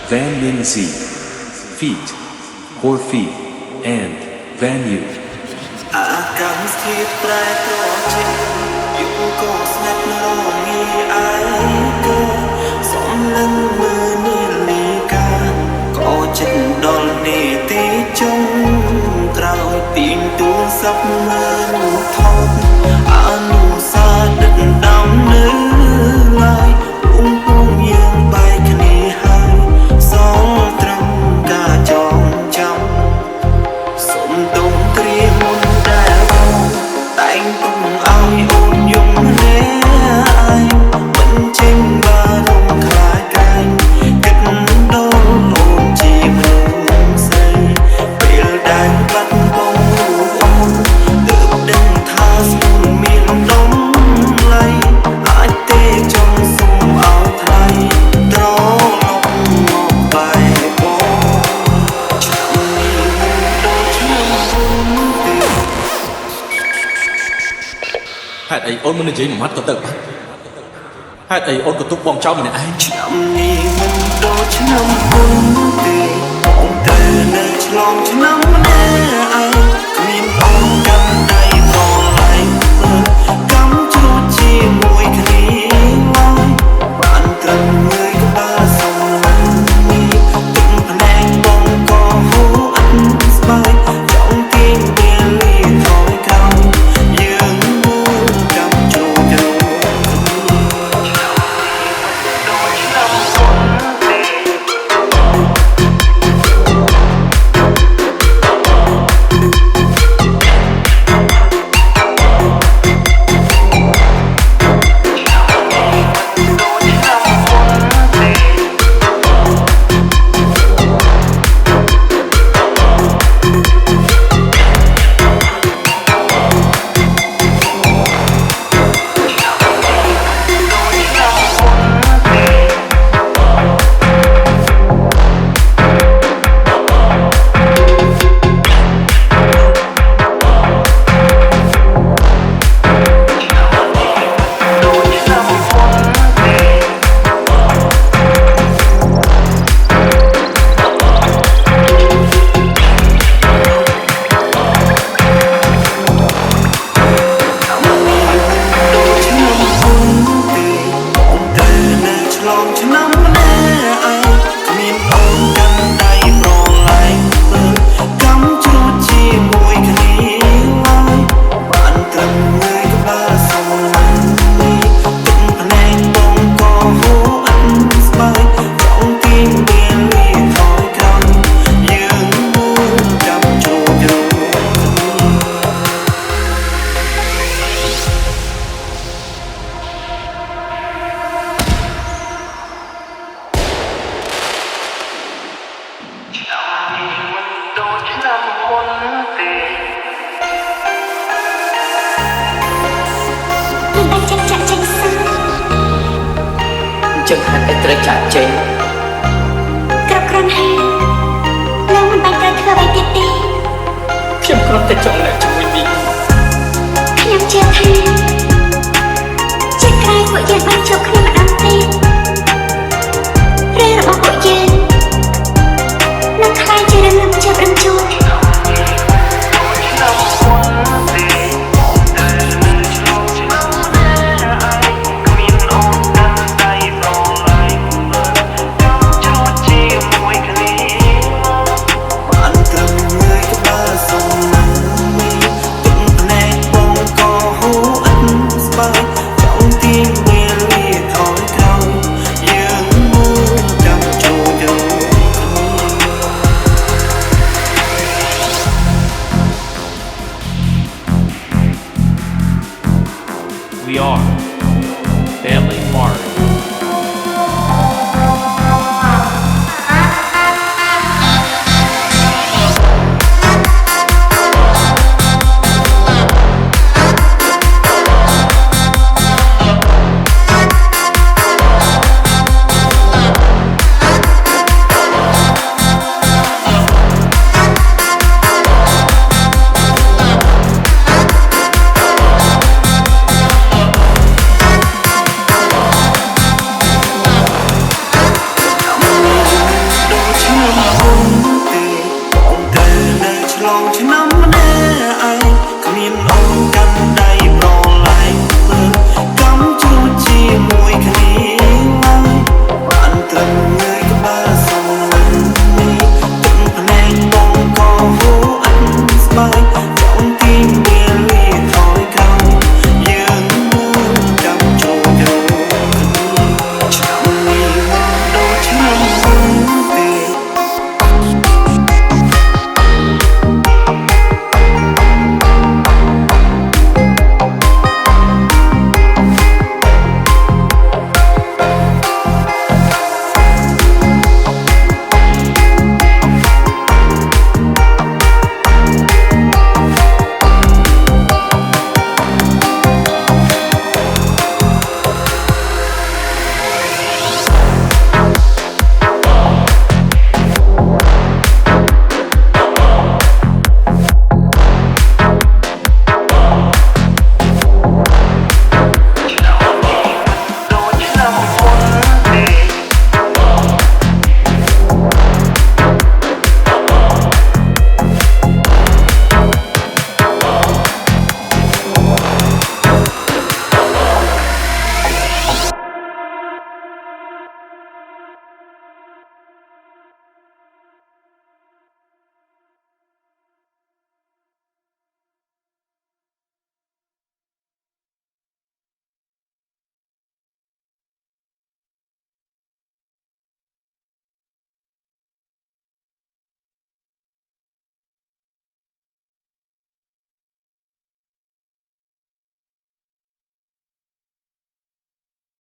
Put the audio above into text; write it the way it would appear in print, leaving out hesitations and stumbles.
Van Yin Z, feet, core feet, and Van Yu. អាកាសធាតុប្រែប្រួលជាយូរក៏ស្ងាត់រងាឯក៏សំឡឹងមើលនាឡិកាក៏ចិត្តដល់នាទីចុងក្រោយទីមទូរស័ព្ទមើលថតអនុសាសន៍ដឹកដំណើរឡើយពុំយើងបែកគ្នាហើយសងត្រឹមការចងចាំសុំទុំគ្រាមុនដែលតែងទុំឲ្យអូនយំណែឯងមិនចេញបារម្ភខ្លាចកាយគិតដល់អូនជាមនុស្សស្រីពេលដែលបាត់បង់អូនទើបដឹងថាស្មុំមានដំឡៃអាចទេចង់សុំឲ្យថ្លៃត្រឡប់មកបែបបងឆ្នាំនេះមិនដូចឆ្នាំមុនទេ ហេតុអីអូនមិននិយាយមួយម៉ាត់ក៏ទៅបាត់ហេតុអីអូនក៏ទុកបងចោលម្នាក់ឯង ឆ្នាំនេះមិនដូចឆ្នាំមុនទេបងត្រូវនៅឆ្លងឆ្នាំម្នាក់ឯងគ្មានបងកាន់ដៃប្រឡែងកម្មជ្រួតជាមួយគ្នាឡើយបានត្រឹមមើលក្បាលសុំនេះទឹកភ្នែកបងក៏ហូរអត់ស្បែកចង់ទាញវាលាថយក្រោយយើងមើលកម្មជ្រួតជ្រួត ឆ្នាំម្នាក់ឯងគ្មានអូនកាន់ដៃប្រឡែងកម្មជ្រួតជាមួយគ្នាឡើយបានត្រឹមមើលក្បាលសុំនេះទឹកភ្នែកបងក៏ហូរអត់ស្បែកចង់ទាញវាលាថយក្រោយយើងមើលកម្មជ្រួតជ្រួត ឆ្នាំនេះមិនដូចឆ្នាំមុនទេ មិនបាច់ចាក់ចាក់ចេញសោះ ចឹងហេតុអីត្រូវចាក់ចេញ គ្រប់គ្រាន់ហើយលោកមិនបាច់ត្រូវធ្វើអ្វីទៀតទេ ខ្ញុំគ្រាន់តែចង់នៅជាមួយមីង ខ្ញុំជឿថាជាតិក្រោយពួកយើងបានជួបគ្នាម្ដងទៀតរឿងរបស់ពួកយើងនឹងក្លាយជារឿងរំជើបរំជួល បានត្រឹមមើលក្បាលសុំនេះទឹកភ្នែកបងក៏ហូរអត់ស្បែកចង់ទាញវាលាថយក្រោយយើងមើលចាំចូលចូល We are